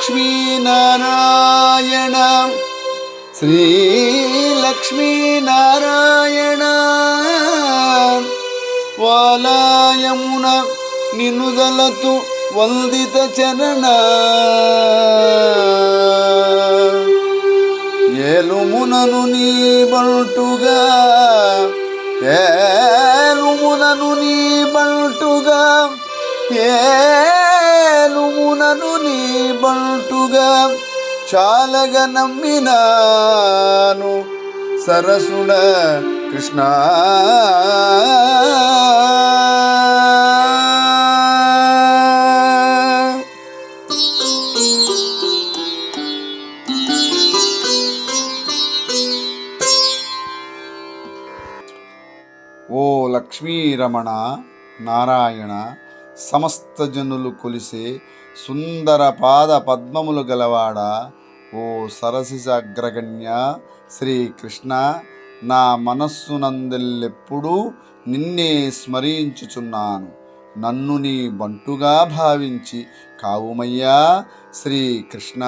లక్ష్మీనారాయణ శ్రీ లక్ష్మీనారాయణ వాలాయమున నినుదలతు వందిత చరణ ఏలుమునను నీ బంటుగా ఏలుమునను నీ బంటుగా ఏలుమునను నీ బంటుగా చాలగా నమ్మినాను సరసుడ కృష్ణ. ఓ లక్ష్మీరమణ నారాయణ, సమస్త జనులు కొలిసే సుందర పాద పద్మములు గలవాడ, ఓ సరసిజ అగ్రగణ్య శ్రీకృష్ణ, నా మనస్సునందెల్లెప్పుడూ నిన్నే స్మరించుచున్నాను. నన్ను నీ బంటుగా భావించి కావుమయ్యా శ్రీకృష్ణ.